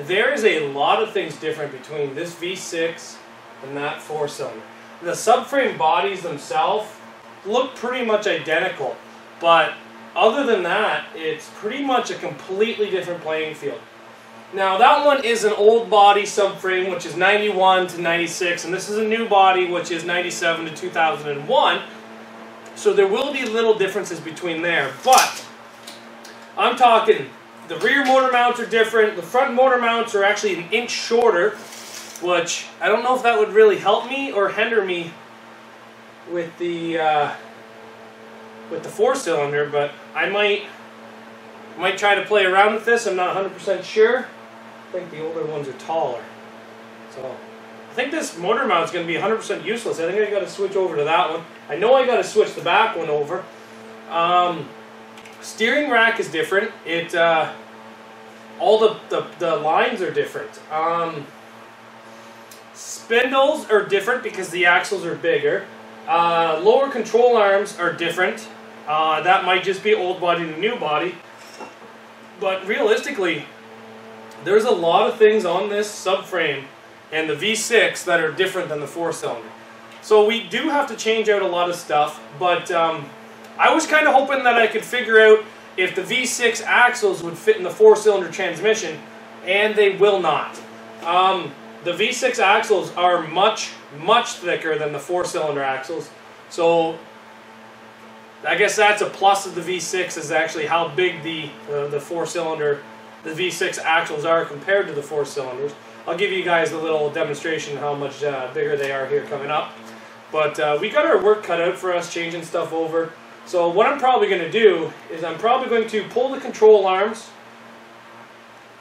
there is a lot of things different between this V6 and that 4-cylinder. The subframe bodies themselves look pretty much identical, but other than that, it's pretty much a completely different playing field. Now that one is an old body subframe, which is 91 to 96, and this is a new body, which is 97 to 2001. So there will be little differences between there, but I'm talking the rear motor mounts are different. The front motor mounts are actually an inch shorter, which I don't know if that would really help me or hinder me with the 4-cylinder, but I might try to play around with this. I'm not 100% sure. I think the older ones are taller. So I think this motor mount is going to be 100% useless. I think I got to switch over to that one. I know I got to switch the back one over. Steering rack is different. All the lines are different. Spindles are different because the axles are bigger. Lower control arms are different. That might just be old body to new body. But realistically, there's a lot of things on this subframe and the V6 that are different than the 4-cylinder. So we do have to change out a lot of stuff, but I was kind of hoping that I could figure out if the V6 axles would fit in the 4-cylinder transmission, and they will not. The V6 axles are much, much thicker than the 4-cylinder axles, so I guess that's a plus of the V6, is actually how big the 4-cylinder, the V6 axles are compared to the 4-cylinders. I'll give you guys a little demonstration how much bigger they are here coming up. But we got our work cut out for us changing stuff over. So what I'm probably going to do is I'm probably going to pull the control arms,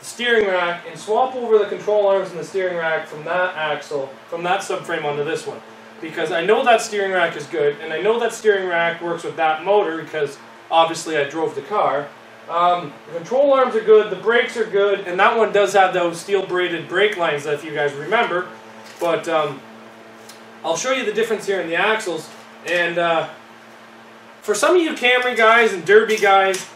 the steering rack, and swap over the control arms and the steering rack from that axle, from that subframe onto this one. Because I know that steering rack is good, and I know that steering rack works with that motor because obviously I drove the car. The control arms are good, the brakes are good, and that one does have those steel braided brake lines if you guys remember. But I'll show you the difference here in the axles. And for some of you Camry guys and Derby guys,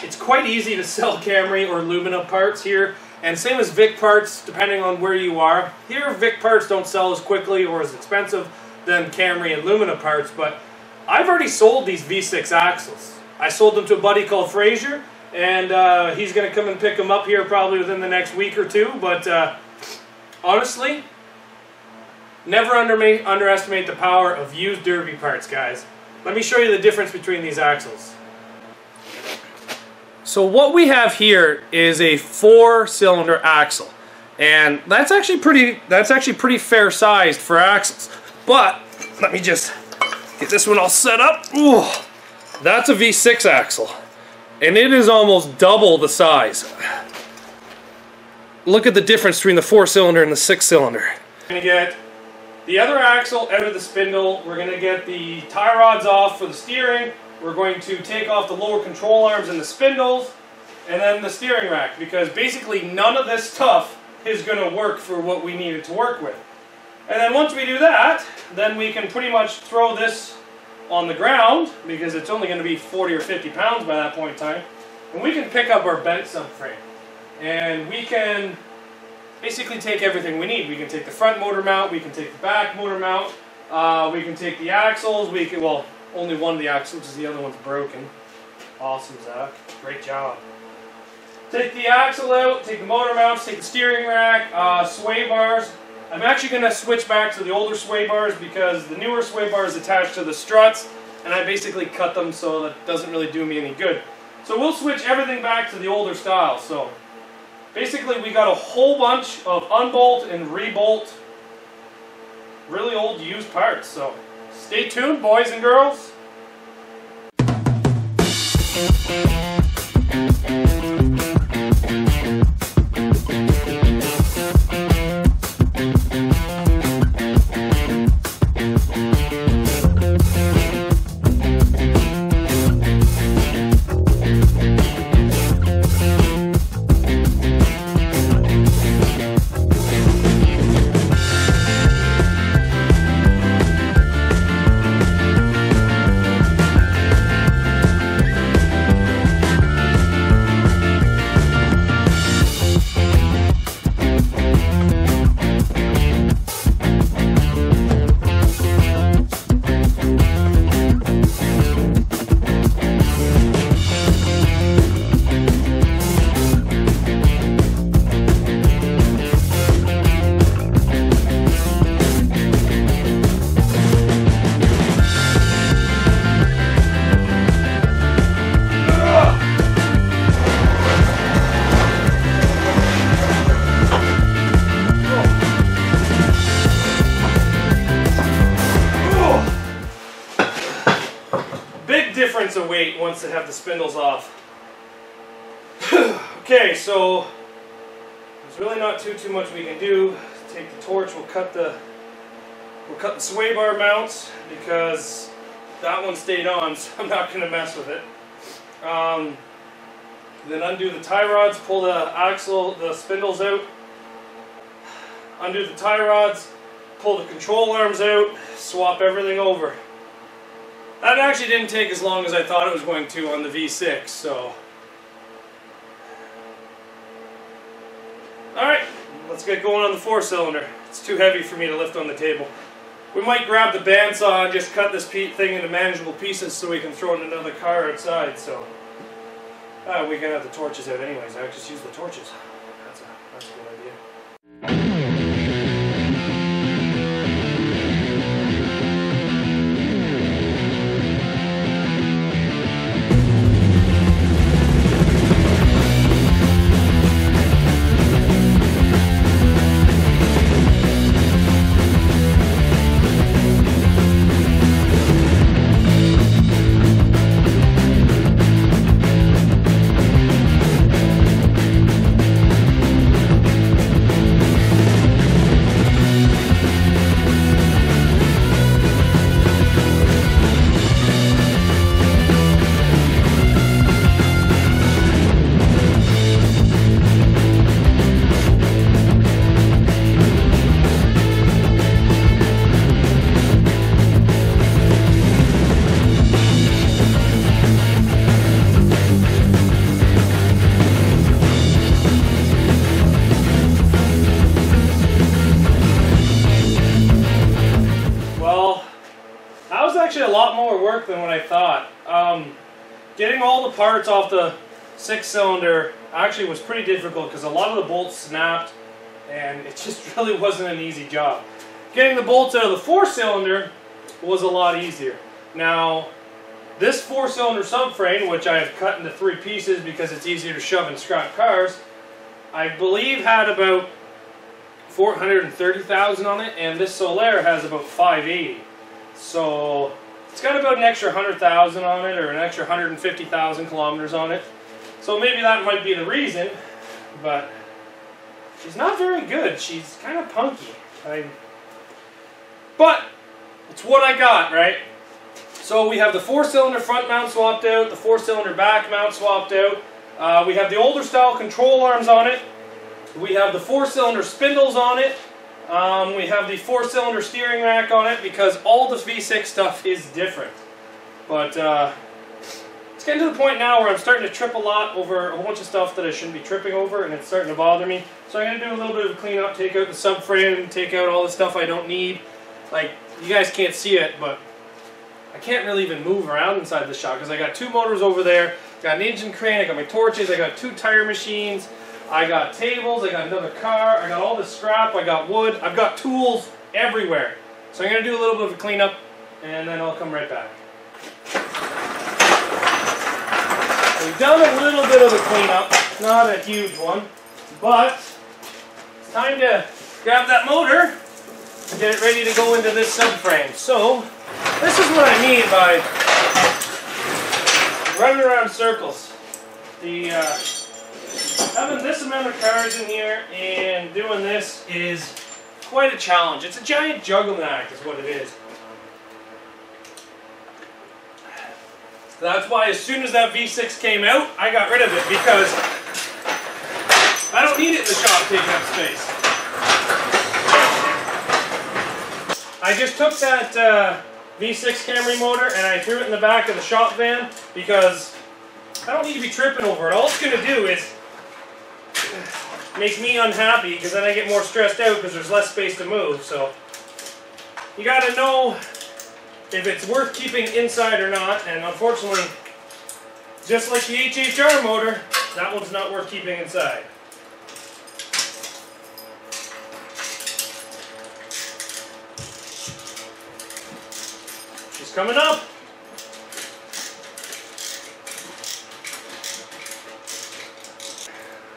it's quite easy to sell Camry or Lumina parts here. And same as Vic parts, depending on where you are. Here, Vic parts don't sell as quickly or as expensive than Camry and Lumina parts, but I've already sold these V6 axles. I sold them to a buddy called Frazier, and he's going to come and pick them up here probably within the next week or two, but honestly, never underestimate the power of used Derby parts, guys. Let me show you the difference between these axles. So what we have here is a 4-cylinder axle, and that's actually pretty fair sized for axles. But let me just get this one all set up. Ooh, that's a V6 axle, and it is almost double the size. Look at the difference between the 4-cylinder and the 6-cylinder. We're going to get the other axle out of the spindle. We're going to get the tie rods off for the steering. We're going to take off the lower control arms and the spindles, and then the steering rack, because basically none of this stuff is going to work for what we need it to work with. And then once we do that, then we can pretty much throw this on the ground, because it's only going to be 40 or 50 pounds by that point in time, and we can pick up our bent subframe, and we can basically take everything we need. We can take the front motor mount, we can take the back motor mount, we can take the axles, we can, well, only one of the axles because the other one's broken. Awesome, Zach. Great job. Take the axle out, take the motor mounts, take the steering rack, sway bars. I'm actually going to switch back to the older sway bars because the newer sway bars attached to the struts, and I basically cut them so that doesn't really do me any good. So we'll switch everything back to the older style. So basically we got a whole bunch of unbolt and rebolt really old used parts. So stay tuned, boys and girls. difference of weight once they have the spindles off. Okay, so there's really not too much we can do. Take the torch, we'll cut the sway bar mounts because that one stayed on, so I'm not going to mess with it. Then undo the tie rods, pull the spindles out. Undo the tie rods, pull the control arms out, swap everything over. That actually didn't take as long as I thought it was going to on the V6, so. Alright, let's get going on the 4-cylinder. It's too heavy for me to lift on the table. We might grab the bandsaw and just cut this thing into manageable pieces so we can throw it in another car outside, so. We can have the torches out anyways. I just use the torches. That's a good idea. Actually a lot more work than what I thought. Getting all the parts off the 6-cylinder actually was pretty difficult because a lot of the bolts snapped and it just really wasn't an easy job. Getting the bolts out of the 4-cylinder was a lot easier. Now this 4-cylinder subframe, which I have cut into 3 pieces because it's easier to shove in scrap cars, I believe had about 430,000 on it, and this soalra has about 580. So it's got about an extra 100,000 on it, or an extra 150,000 kilometers on it. So maybe that might be the reason, but she's not very good. She's kind of punky. But it's what I got, right? So we have the 4-cylinder front mount swapped out, the 4-cylinder back mount swapped out. We have the older style control arms on it. We have the 4-cylinder spindles on it. We have the 4-cylinder steering rack on it because all the V6 stuff is different. But it's getting to the point now where I'm starting to trip a lot over a bunch of stuff that I shouldn't be tripping over, and it's starting to bother me. So I'm going to do a little bit of a cleanup, take out the subframe, take out all the stuff I don't need. Like, you guys can't see it, but I can't really even move around inside the shop because I got 2 motors over there, got an engine crane, I got my torches, I got 2 tire machines, I got tables, I got another car, I got all this scrap, I got wood, I've got tools everywhere. So I'm going to do a little bit of a cleanup and then I'll come right back. We've done a little bit of a cleanup, not a huge one, but it's time to grab that motor and get it ready to go into this subframe. So this is what I mean by running around circles. Having this amount of cars in here and doing this is quite a challenge. It's a giant juggling act is what it is. That's why as soon as that V6 came out, I got rid of it because I don't need it in the shop taking up space. I just took that V6 Camry motor and I threw it in the back of the shop van because I don't need to be tripping over it. All it's going to do is make me unhappy because then I get more stressed out because there's less space to move. So you got to know if it's worth keeping inside or not, and unfortunately, just like the HHR motor, that one's not worth keeping inside. She's coming up.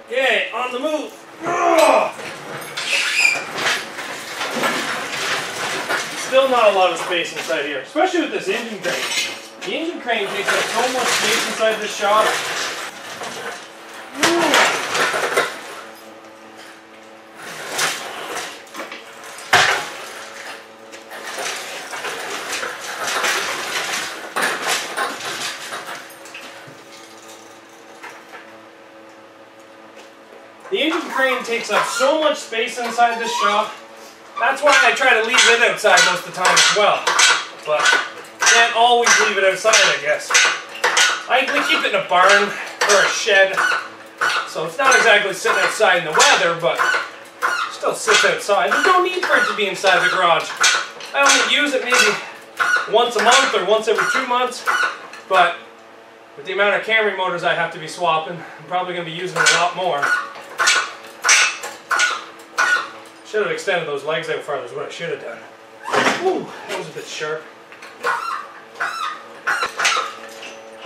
Okay, on the move. Ugh! Still not a lot of space inside here, especially with this engine crane. The engine crane takes up so much space inside this shop. The engine crane takes up so much space inside this shop. That's why I try to leave it outside most of the time as well. But can't always leave it outside, I guess. We keep it in a barn or a shed, so it's not exactly sitting outside in the weather, but still sits outside. There's no need for it to be inside the garage. I only use it maybe once a month or once every 2 months, but with the amount of Camry motors I have to be swapping, I'm probably going to be using it a lot more. Should have extended those legs out farther is what I should have done. Ooh, that was a bit sharp.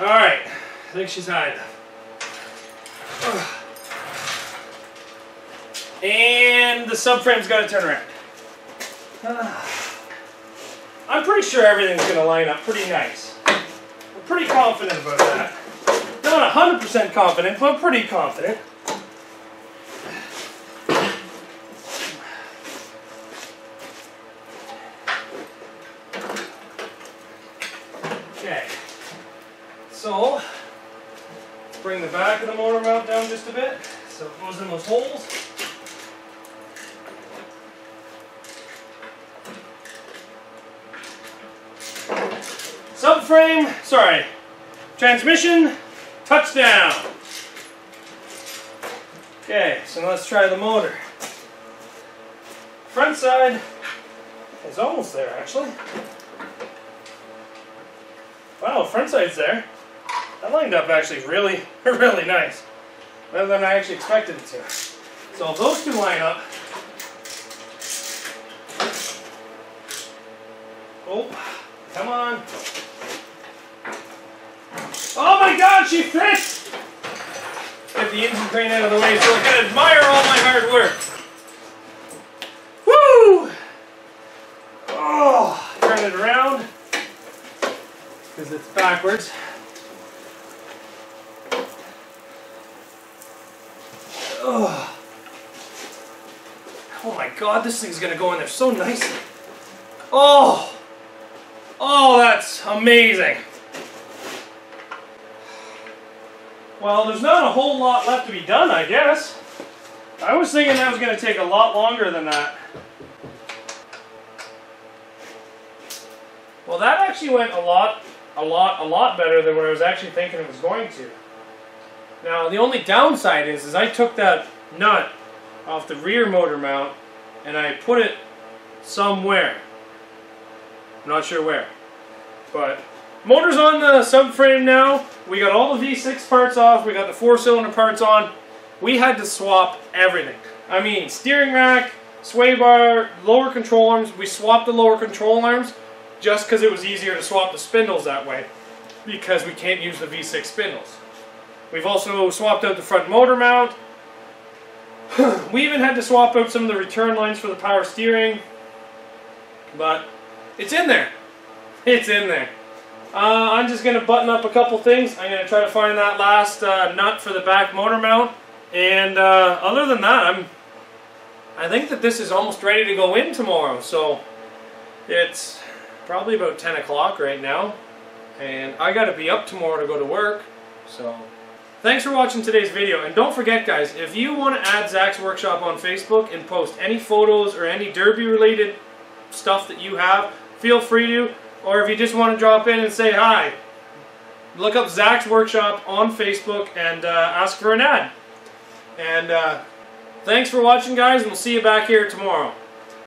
Alright, I think she's high enough. And the subframe's got to turn around. I'm pretty sure everything's going to line up pretty nice. I'm pretty confident about that. Not 100% confident, but pretty confident. Okay, so let's bring the back of the motor mount down just a bit so it goes in those holes. Subframe, sorry, transmission, touchdown. Okay, so let's try the motor. Front side is almost there actually. Wow, front side's there. That lined up actually really, really nice. Better than I actually expected it to. So if those two line up. Oh, come on. Oh my God, she fits! Get the engine crane out of the way so I can admire all my hard work. Woo! Oh, turn it around. Because it's backwards. Oh. Oh my God, this thing's gonna go in there so nicely. Oh! Oh, that's amazing. Well, there's not a whole lot left to be done, I guess. I was thinking that was going to take a lot longer than that. Well, that actually went a lot better than what I was actually thinking it was going to. Now, the only downside is I took that nut off the rear motor mount and I put it somewhere. I'm not sure where. But motor's on the subframe now. We got all the V6 parts off. We got the 4-cylinder parts on. We had to swap everything. I mean, steering rack, sway bar, lower control arms. We swapped the lower control arms just because it was easier to swap the spindles that way, because we can't use the V6 spindles. We've also swapped out the front motor mount. We even had to swap out some of the return lines for the power steering. But it's in there. It's in there. I'm just going to button up a couple things. I'm going to try to find that last nut for the back motor mount. And other than that, I think that this is almost ready to go in tomorrow. So it's probably about 10 o'clock right now. And I got to be up tomorrow to go to work. So thanks for watching today's video. And don't forget, guys, if you want to add Zach's Workshop on Facebook and post any photos or any derby related stuff that you have, feel free to. Or if you just want to drop in and say hi, look up Zach's Workshop on Facebook and ask for an ad. And thanks for watching, guys, and we'll see you back here tomorrow.